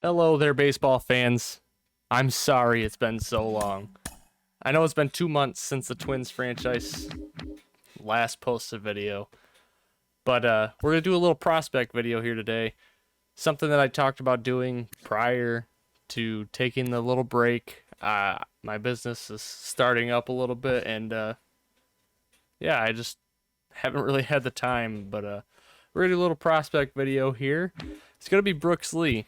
Hello there, baseball fans. I'm sorry it's been so long. I know it's been 2 months since the Twins franchise last posted video, but we're gonna do a little prospect video here today. Something that I talked about doing prior to taking the little break. My business is starting up a little bit, and yeah, I just haven't really had the time. But we're gonna do a little prospect video here. It's gonna be Brooks Lee.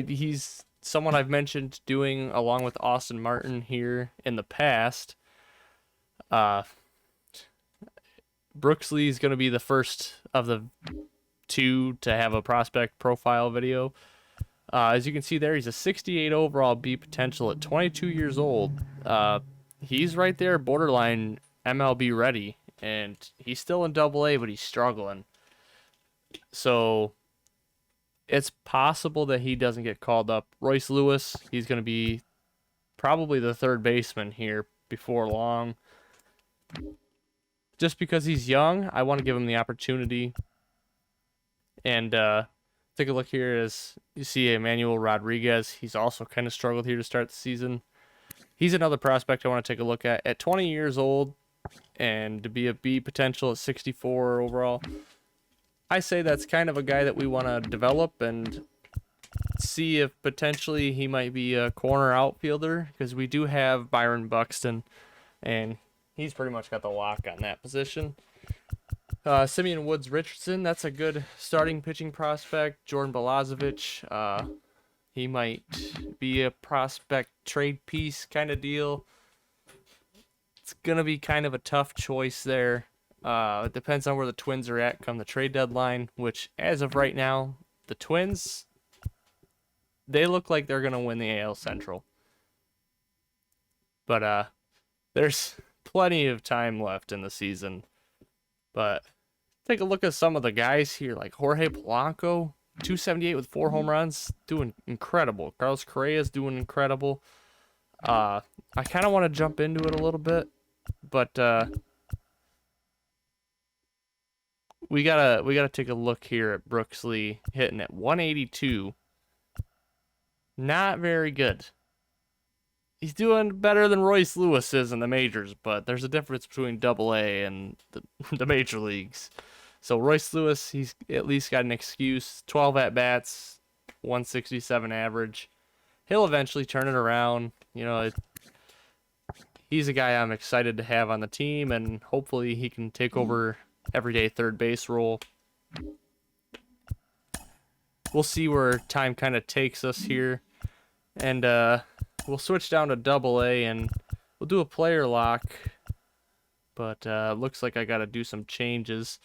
He's someone I've mentioned doing along with Austin Martin here in the past. Uh, Brooks Lee is going to be the first of the two to have a prospect profile video. As you can see there, he's a 68 overall B potential at 22 years old. He's right there, borderline MLB ready, and he's still in Double A, but he's struggling. So it's possible that he doesn't get called up. Royce Lewis, he's going to be probably the third baseman here before long. Just because he's young, I want to give him the opportunity. And take a look here as you see Emmanuel Rodriguez. He's also kind of struggled here to start the season. He's another prospect I want to take a look at. At 20 years old and to be a B potential at 64 overall, I say that's kind of a guy that we want to develop and see if potentially he might be a corner outfielder, because we do have Byron Buxton, and he's pretty much got the lock on that position. Simeon Woods Richardson, that's a good starting pitching prospect. Jordan Balazovic, he might be a prospect trade piece kind of deal. It's going to be kind of a tough choice there. It depends on where the Twins are at come the trade deadline, which as of right now, the Twins, they look like they're going to win the AL Central. But there's plenty of time left in the season. But take a look at some of the guys here, like Jorge Polanco, 278 with 4 home runs, doing incredible. Carlos Correa's doing incredible. I kind of want to jump into it a little bit, but we gotta take a look here at Brooks Lee hitting at 182. Not very good. He's doing better than Royce Lewis is in the majors, but there's a difference between Double A and the major leagues. So Royce Lewis, he's at least got an excuse. 12 at bats, 167 average. He'll eventually turn it around. He's a guy I'm excited to have on the team, and hopefully he can take over everyday third base role. We'll see where time kind of takes us here, and we'll switch down to Double A and we'll do a player lock. But looks like I got to do some changes.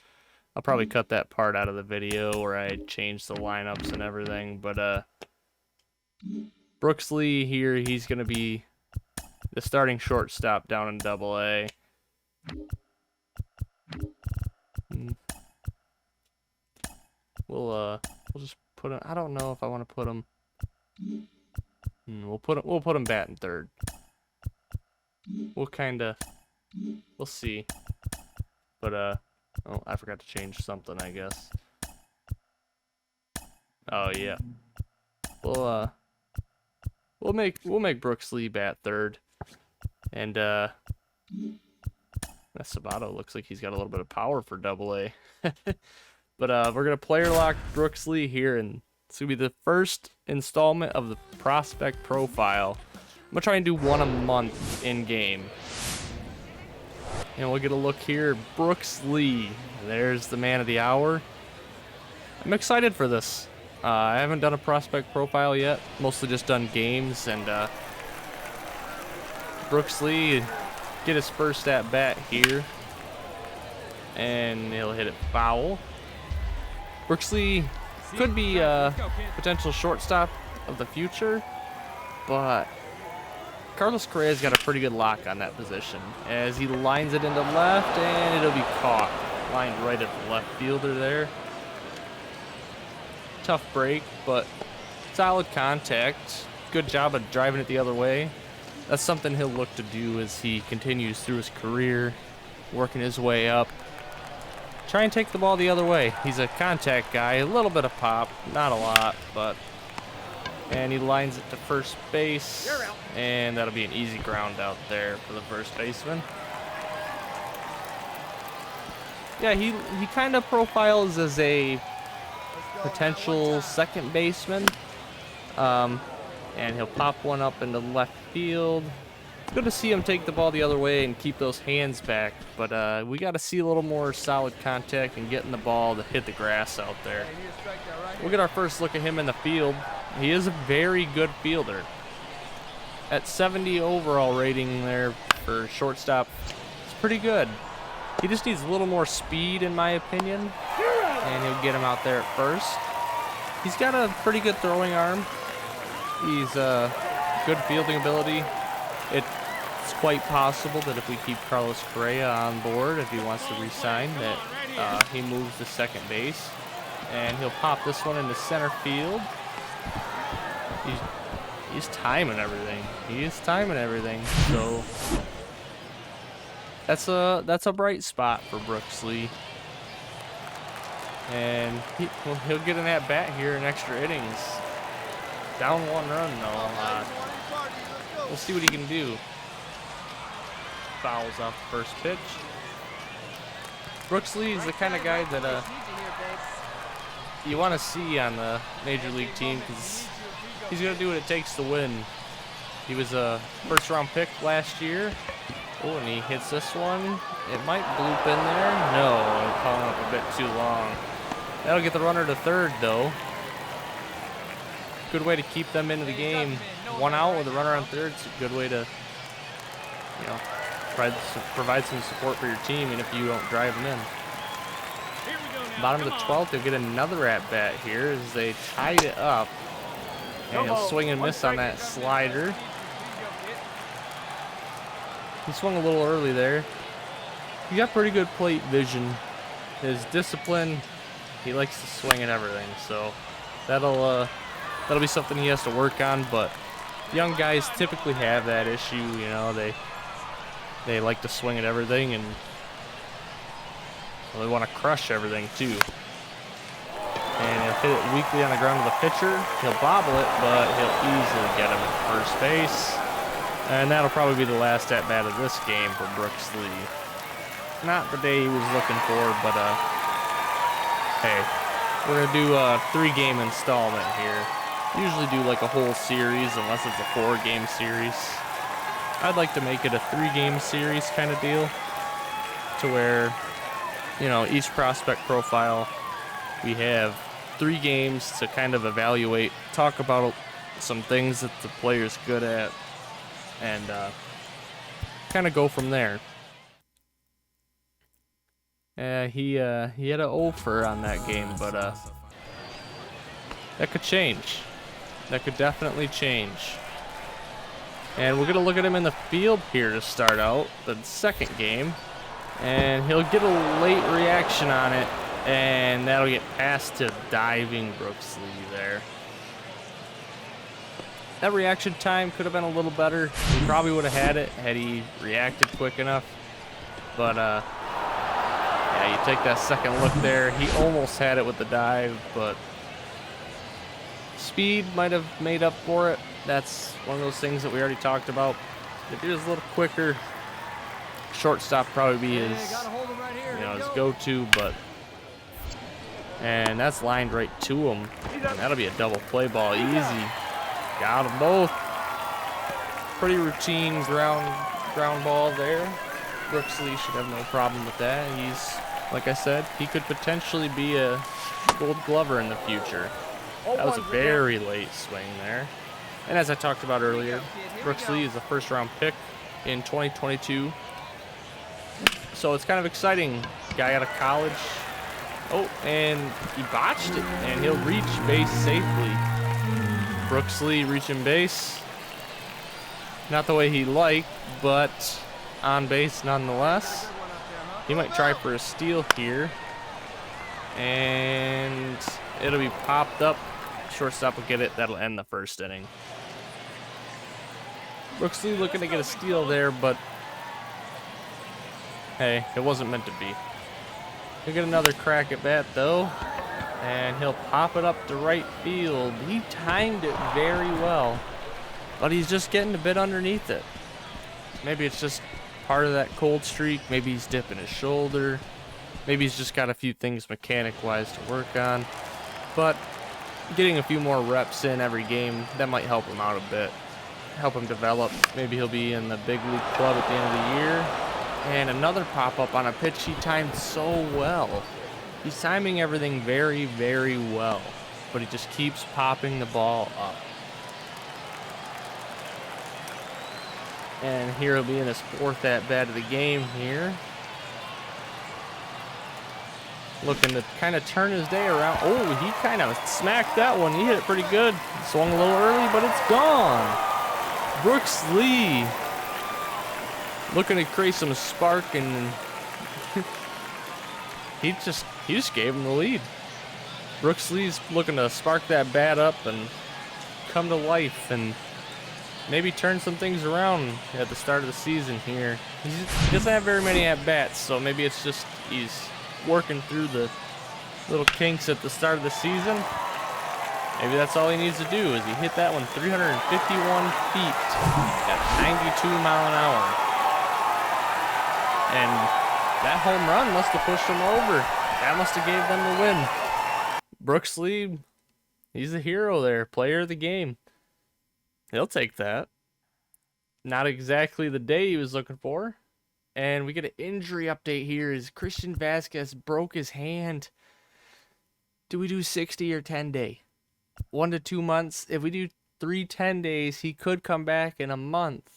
I'll probably cut that part out of the video where I change the lineups and everything. But Brooks Lee here, he's gonna be the starting shortstop down in Double A. We'll just put him. I don't know if I want to put him. We'll put him batting third. We'll see. But oh, I forgot to change something, I guess. Oh yeah. We'll make Brooks Lee bat third, and Sabato looks like he's got a little bit of power for Double A. But we're going to player lock Brooks Lee here, and it's going to be the first installment of the prospect profile. I'm going to try and do one a month in-game. And we'll get a look here. Brooks Lee. There's the man of the hour. I'm excited for this. I haven't done a prospect profile yet. Mostly just done games, and Brooks Lee get his first at bat here. And he'll hit it foul. Brooks Lee could be a potential shortstop of the future, but Carlos Correa's got a pretty good lock on that position as he lines it into left, and it'll be caught. Lined right at the left fielder there. Tough break, but solid contact. Good job of driving it the other way. That's something he'll look to do as he continues through his career, working his way up. try and take the ball the other way. He's a contact guy, a little bit of pop, not a lot, but... And he lines it to first base, and that'll be an easy ground out there for the first baseman. Yeah, he kind of profiles as a potential second baseman. And he'll pop one up into left field. Good to see him take the ball the other way and keep those hands back, but we got to see a little more solid contact and getting the ball to hit the grass out there. We'll get our first look at him in the field. He is a very good fielder. At 70 overall rating there for shortstop, it's pretty good. He just needs a little more speed, in my opinion, and he'll get him out there at first. He's got a pretty good throwing arm. He's good fielding ability. It's quite possible that if we keep Carlos Correa on board, if he wants to re-sign, that he moves to second base. And he'll pop this one into center field. He's timing everything. He is timing everything. So that's a bright spot for Brooks Lee. And he'll get an at-bat here in extra innings. Down 1 run, though. We'll see what he can do. Fouls off the first pitch. Brooks Lee is the kind of guy that you want to see on the major league team because he's going to do what it takes to win. He was a first-round pick last year. Oh, and he hits this one. It might bloop in there. No, I'm calling up a bit too long. That'll get the runner to third, though. Good way to keep them into the game. 1 out with a runner on third. It's a good way to, you know, provide some support for your team, and if you don't drive them in. Bottom of the 12th, they'll get another at-bat here as they tied it up. And he'll swing and miss on that slider. He swung a little early there. He got pretty good plate vision. His discipline, he likes to swing at everything, so that'll be something he has to work on, but young guys typically have that issue, you know, they like to swing at everything, and they want to crush everything too. And he'll hit it weakly on the ground to the pitcher. He'll bobble it, but he'll easily get him at first base. And that'll probably be the last at-bat of this game for Brooks Lee. Not the day he was looking for, but hey, we're gonna do a 3-game installment here. Usually do like a whole series unless it's a 4-game series. I'd like to make it a 3-game series kind of deal to where, you know, each prospect profile we have 3 games to kind of evaluate, talk about some things that the player's good at, and kind of go from there. He had an offer on that game, but that could change. That could definitely change. And we're going to look at him in the field here to start out the second game. And he'll get a late reaction on it, and that'll get passed to diving Brooks Lee there. That reaction time could have been a little better. He probably would have had it had he reacted quick enough. But, yeah, you take that second look there. He almost had it with the dive, but speed might have made up for it. That's one of those things that we already talked about. If he was a little quicker, shortstop probably be his, you know, his go-to, but and that's lined right to him. And that'll be a double play ball, easy. Got them both. Pretty routine ground ball there. Brooks Lee should have no problem with that. He's, like I said, he could potentially be a Gold Glover in the future. That was a very late swing there. And as I talked about earlier, Brooks Lee is a first-round pick in 2022. So it's kind of exciting. Guy out of college. Oh, and he botched it, and he'll reach base safely. Brooks Lee reaching base. Not the way he liked, but on base nonetheless. He might try for a steal here. And it'll be popped up. Shortstop will get it. That'll end the first inning. Brooks Lee looking to get a steal there, but hey, it wasn't meant to be. He'll get another crack at bat, though. And he'll pop it up to right field. He timed it very well. But he's just getting a bit underneath it. Maybe it's just part of that cold streak. Maybe he's dipping his shoulder. Maybe he's just got a few things mechanic-wise to work on. But getting a few more reps in every game, that might help him out a bit. Help him develop. Maybe he'll be in the big league club at the end of the year. And another pop-up on a pitch he timed so well. He's timing everything very, very well. But he just keeps popping the ball up. And here he'll be in his 4th at-bat of the game here. Looking to kind of turn his day around. Oh, he kind of smacked that one. He hit it pretty good. Swung a little early, but it's gone. Brooks Lee looking to create some spark, and he just gave him the lead. Brooks Lee's looking to spark that bat up and come to life and maybe turn some things around at the start of the season here. He doesn't have very many at-bats, so maybe it's just he's working through the little kinks at the start of the season. Maybe that's all he needs to do is he hit that one 351 feet at 92 mile an hour. And that home run must have pushed him over. That must have gave them the win. Brooks Lee, he's the hero there, player of the game. He'll take that. Not exactly the day he was looking for. And we get an injury update here as Christian Vasquez broke his hand. Do we do 60 or 10 day? 1 to 2 months. If we do 3 10 days, he could come back in a month.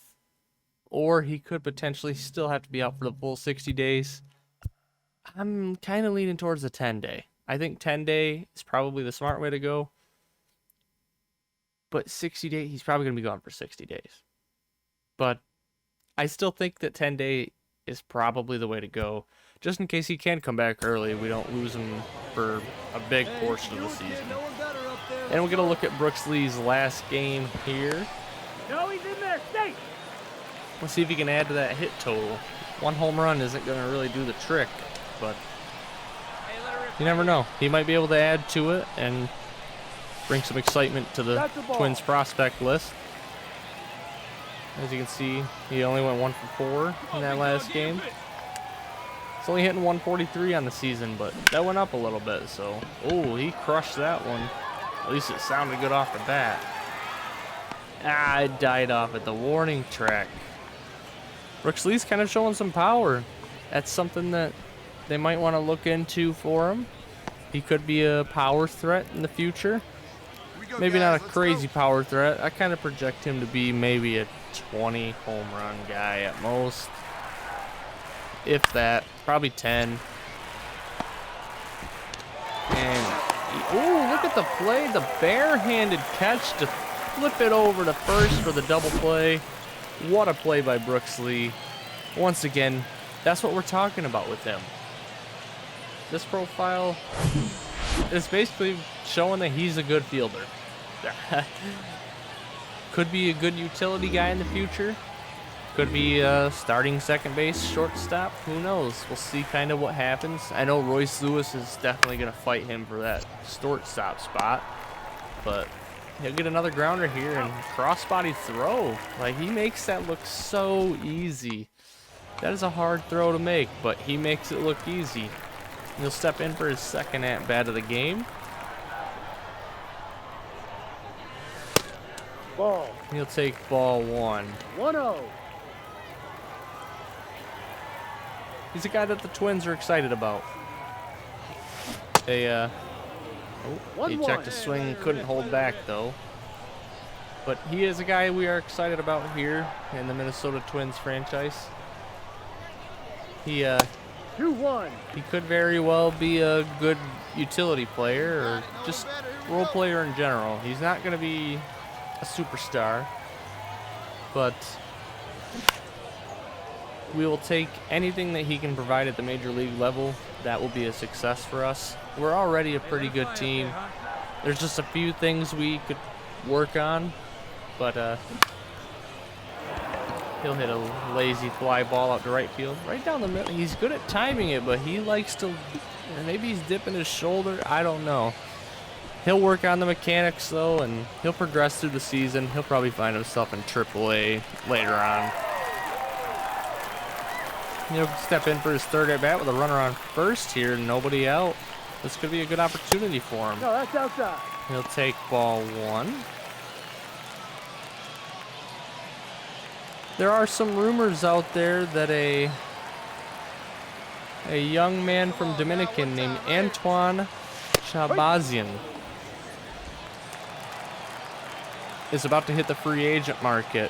Or he could potentially still have to be out for the full 60 days. I'm kind of leaning towards the 10 day. I think 10 day is probably the smart way to go. But 60 days, he's probably going to be gone for 60 days. But I still think that 10 day is probably the way to go. Just in case he can come back early, we don't lose him for a big portion of the season. And we're going to look at Brooks Lee's last game here. No, he's in there. Stay. Let's see if he can add to that hit total. 1 home run isn't going to really do the trick, but you never know. He might be able to add to it and bring some excitement to the Twins prospect list. As you can see, he only went 1 for 4 in that last game. He's only hitting 143 on the season, but that went up a little bit, so. Oh, he crushed that one. At least it sounded good off the bat. Ah, it died off at the warning track. Brooks Lee's kind of showing some power. That's something that they might want to look into for him. He could be a power threat in the future. Maybe not a crazy power threat. I kind of project him to be maybe a 20 home run guy at most. If that. Probably 10. And, oh, look at the play. The barehanded catch to flip it over to first for the double play. What a play by Brooks Lee. Once again, that's what we're talking about with him. This profile is basically showing that he's a good fielder. Could be a good utility guy in the future. Could be starting second base, shortstop. Who knows? We'll see kind of what happens. I know Royce Lewis is definitely going to fight him for that shortstop spot. But he'll get another grounder here and cross-body throw. Like, he makes that look so easy. That is a hard throw to make, but he makes it look easy. He'll step in for his second at-bat of the game. Ball. He'll take ball 1. 1-0. He's a guy that the Twins are excited about. They, he checked his swing, couldn't hold back, though. But he is a guy we are excited about here in the Minnesota Twins franchise. He 2-1. He could very well be a good utility player or just role player in general. He's not going to be a superstar, but we will take anything that he can provide at the major league level. That will be a success for us. We're already a pretty good team. There's just a few things we could work on, but He'll hit a lazy fly ball out to right field, right down the middle. He's good at timing it, but he likes to, maybe he's dipping his shoulder. I don't know. He'll work on the mechanics though, and he'll progress through the season. He'll probably find himself in AAA later on. He'll step in for his third at bat with a runner on first here, nobody out. This could be a good opportunity for him. No, that's outside. He'll take ball one. There are some rumors out there that a young man from Dominican named Antoine Chabazian is about to hit the free agent market,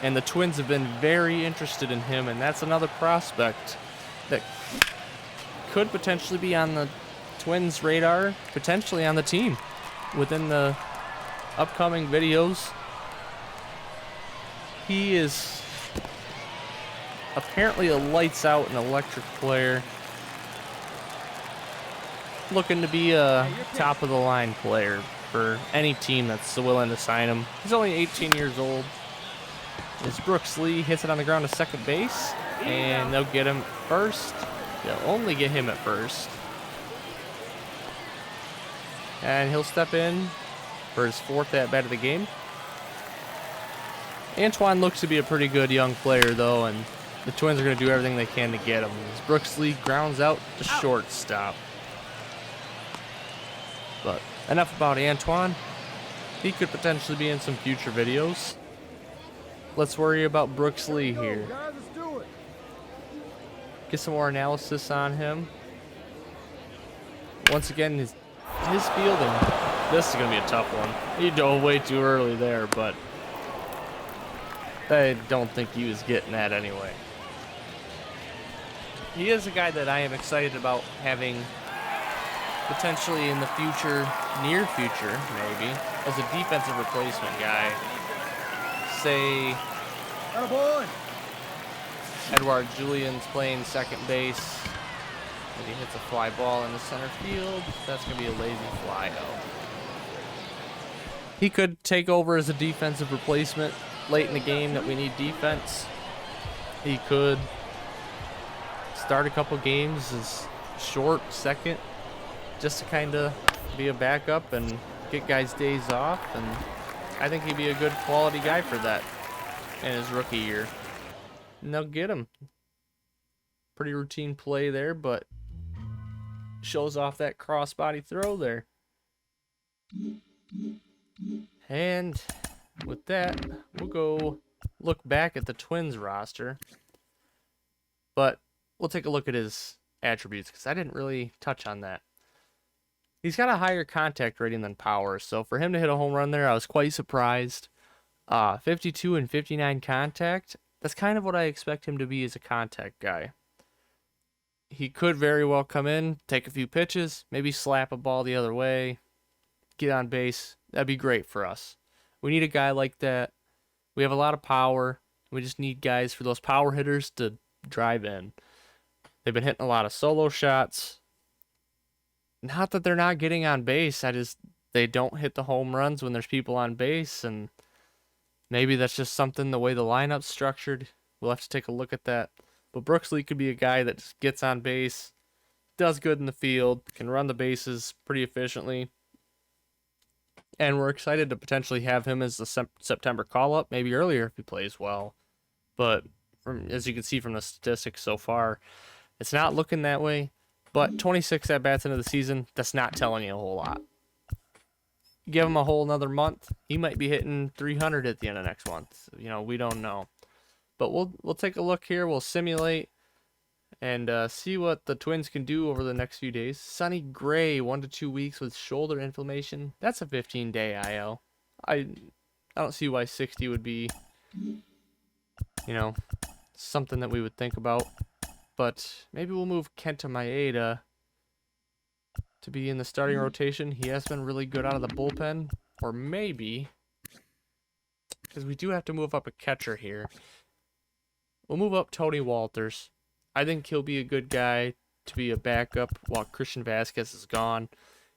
and the Twins have been very interested in him, and that's another prospect that could potentially be on the Twins' radar, potentially on the team within the upcoming videos. He is apparently a lights out and electric player, looking to be a top of the line player for any team that's willing to sign him. He's only 18 years old. As Brooks Lee hits it on the ground to second base, and they'll get him first. They'll only get him at first. And he'll step in for his fourth at bat of the game. Antoine looks to be a pretty good young player, though, and the Twins are going to do everything they can to get him. As Brooks Lee grounds out to shortstop. But enough about Antoine. He could potentially be in some future videos. Let's worry about Brooks Lee here. Get some more analysis on him. Once again, his fielding. This is going to be a tough one. He dove way too early there, but I don't think he was getting that anyway. He is a guy that I am excited about having potentially in the future, near future maybe, as a defensive replacement guy. Say Edouard Julian's playing second base, and he hits a fly ball in the center field. That's going to be a lazy fly out. He could take over as a defensive replacement late in the game that we need defense. He could start a couple games as short second, just to kind of be a backup and get guys days off, and I think he'd be a good quality guy for that in his rookie year. And they'll get him. Pretty routine play there, but shows off that cross-body throw there. And with that, we'll go look back at the Twins roster. But we'll take a look at his attributes, because I didn't really touch on that. He's got a higher contact rating than power, so for him to hit a home run there, I was quite surprised. 52 and 59 contact, that's kind of what I expect him to be as a contact guy. He could very well come in, take a few pitches, maybe slap a ball the other way, get on base. That'd be great for us. We need a guy like that. We have a lot of power. We just need guys for those power hitters to drive in. They've been hitting a lot of solo shots. Not that they're not getting on base. They don't hit the home runs when there's people on base, and maybe that's just something the way the lineup's structured. We'll have to take a look at that. But Brooks Lee could be a guy that just gets on base, does good in the field, can run the bases pretty efficiently. And we're excited to potentially have him as the September call-up, maybe earlier if he plays well. But as you can see from the statistics so far, it's not looking that way. But 26 at-bats into the season, that's not telling you a whole lot. Give him a whole another month, he might be hitting 300 at the end of next month. We don't know. But we'll take a look here. We'll simulate and see what the Twins can do over the next few days. Sonny Gray, 1 to 2 weeks with shoulder inflammation. That's a 15-day IL. I don't see why 60 would be, something that we would think about. But maybe we'll move Kenta Maeda to be in the starting rotation. He has been really good out of the bullpen. Or maybe, because we do have to move up a catcher here, we'll move up Tony Walters. I think he'll be a good guy to be a backup while Christian Vasquez is gone.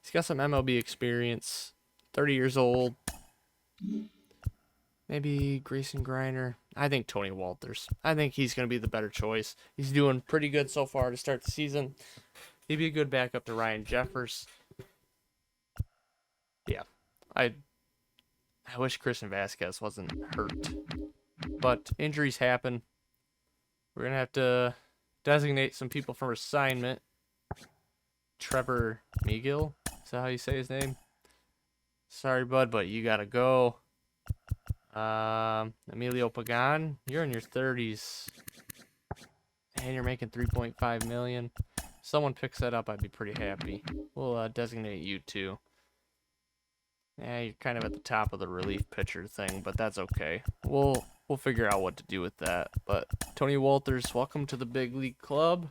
He's got some MLB experience. 30 years old. Maybe Grayson Griner. I think Tony Walters. I think he's going to be the better choice. He's doing pretty good so far to start the season. He'd be a good backup to Ryan Jeffers. Yeah, I wish Christian Vasquez wasn't hurt, but injuries happen. We're gonna have to designate some people for assignment. Trevor Megill, is that how you say his name? Sorry, bud, but you gotta go. Emilio Pagan, you're in your 30s, and you're making 3.5 million. Someone picks that up, I'd be pretty happy. We'll designate you too. Yeah, you're kind of at the top of the relief pitcher thing, but that's okay. We'll figure out what to do with that. But Tony Walters, welcome to the big league club.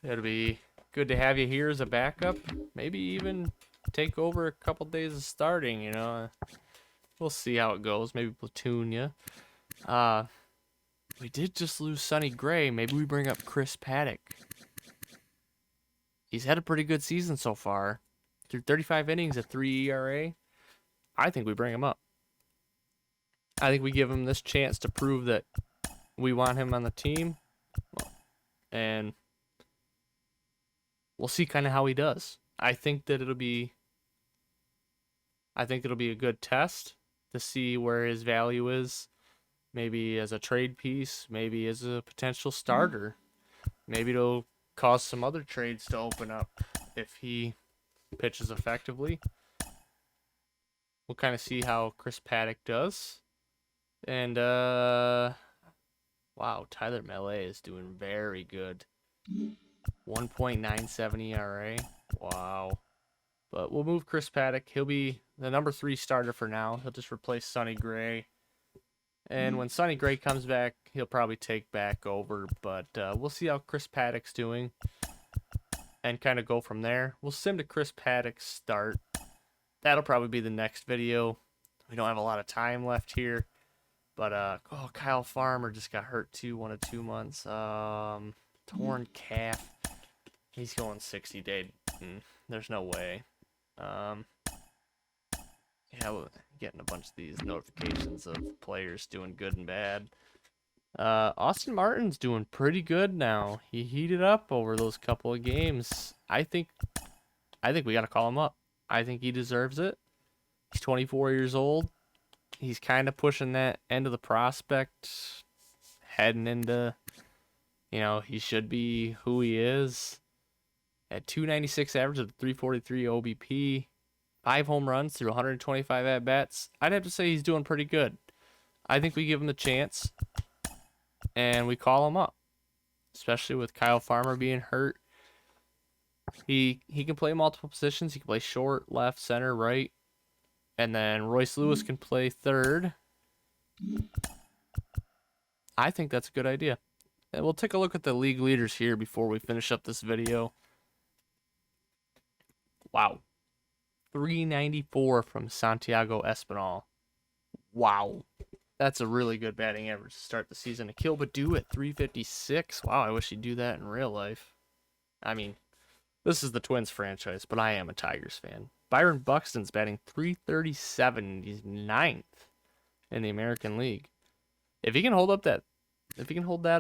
It'll be good to have you here as a backup. Maybe even take over a couple days of starting, you know. We'll see how it goes. Maybe platoon you. We did just lose Sonny Gray. Maybe we bring up Chris Paddock. He's had a pretty good season so far. Through 35 innings at 3 ERA, I think we bring him up. I think we give him this chance to prove that we want him on the team. And we'll see kind of how he does. I think it'll be a good test to see where his value is. Maybe as a trade piece, maybe as a potential starter. Maybe it'll cause some other trades to open up if he pitches effectively. We'll kind of see how Chris Paddock does. And wow, Tyler Mahle is doing very good. 1.97 ERA. Wow. But we'll move Chris Paddock. He'll be the number 3 starter for now. He'll just replace Sonny Gray. And when Sonny Gray comes back, he'll probably take back over. But we'll see how Chris Paddock's doing and kind of go from there. We'll sim to Chris Paddock's start. That'll probably be the next video. We don't have a lot of time left here. But, Kyle Farmer just got hurt too, 1 to 2 months. Torn calf. He's going 60-day. There's no way. Yeah, we're getting a bunch of these notifications of players doing good and bad. Austin Martin's doing pretty good now. He heated up over those couple of games. I think we got to call him up. I think he deserves it. He's 24 years old. He's kind of pushing that end of the prospect, heading into, you know, he should be who he is. At 296 average of 343 OBP, 5 home runs through 125 at-bats. I'd have to say he's doing pretty good. I think we give him the chance, and we call him up, especially with Kyle Farmer being hurt. He can play multiple positions. He can play short, left, center, right. And then Royce Lewis can play third. I think that's a good idea. And we'll take a look at the league leaders here before we finish up this video. Wow. 394 from Santiago Espinal. Wow. That's a really good batting average to start the season. Akil Baddoo at 356. Wow, I wish he'd do that in real life. I mean, this is the Twins franchise, but I am a Tigers fan. Byron Buxton's batting 337. He's 9th in the American League. If he can hold that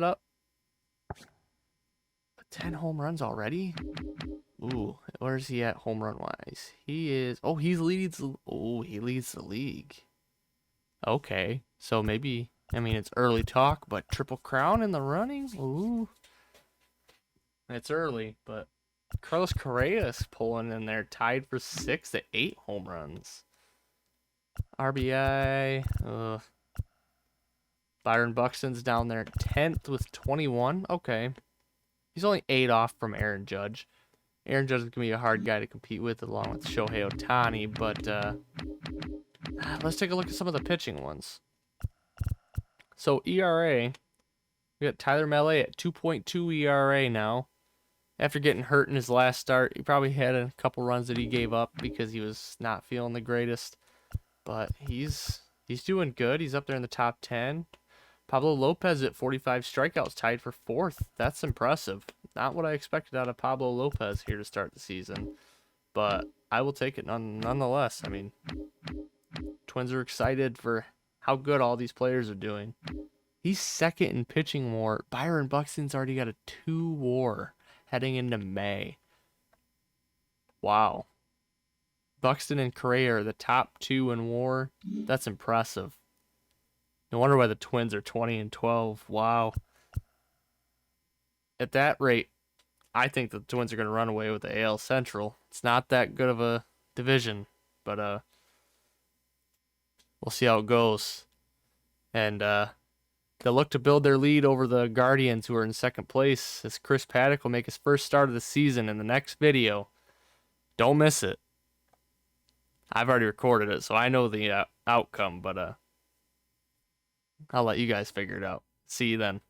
up, 10 home runs already? Ooh, where's he at home run wise? He leads the league. Okay, so maybe, I mean, it's early talk, but Triple Crown in the running? Ooh. It's early, but Carlos Correa is pulling in there, tied for 6th at 8 home runs. RBI, Byron Buxton's down there at 10th with 21. Okay. He's only 8 off from Aaron Judge. Aaron Judge is going to be a hard guy to compete with along with Shohei Ohtani, but let's take a look at some of the pitching ones. So ERA, we got Tyler Mahle at 2.2 ERA now. After getting hurt in his last start, he probably had a couple runs that he gave up because he was not feeling the greatest. But he's doing good. He's up there in the top 10. Pablo Lopez at 45 strikeouts, tied for 4th. That's impressive. Not what I expected out of Pablo Lopez here to start the season. But I will take it nonetheless. I mean, Twins are excited for how good all these players are doing. He's second in pitching WAR. Byron Buxton's already got a 2 WAR heading into May. Wow. Buxton and Correa are the top 2 in WAR. That's impressive. No wonder why the Twins are 20 and 12. Wow. At that rate, I think the Twins are going to run away with the AL Central. It's not that good of a division, but we'll see how it goes. And they'll look to build their lead over the Guardians, who are in second place, as Chris Paddock will make his first start of the season in the next video. Don't miss it. I've already recorded it, so I know the outcome, but I'll let you guys figure it out. See you then.